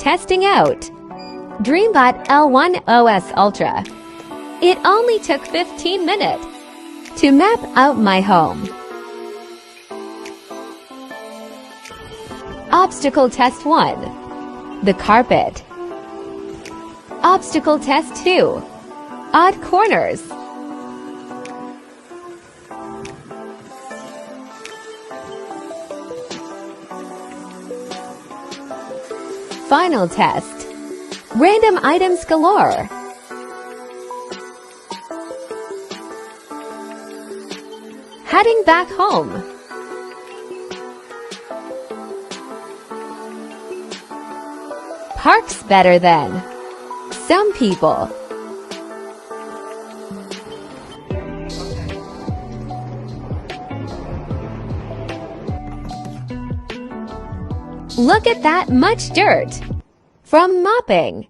Testing out DreameBot L1 OS Ultra. It only took 15 minutes to map out my home. Obstacle Test 1. The carpet. Obstacle Test 2. Odd corners. Final test. Random items galore. Heading back home. Park's better than some people. Look at that much dirt from mopping.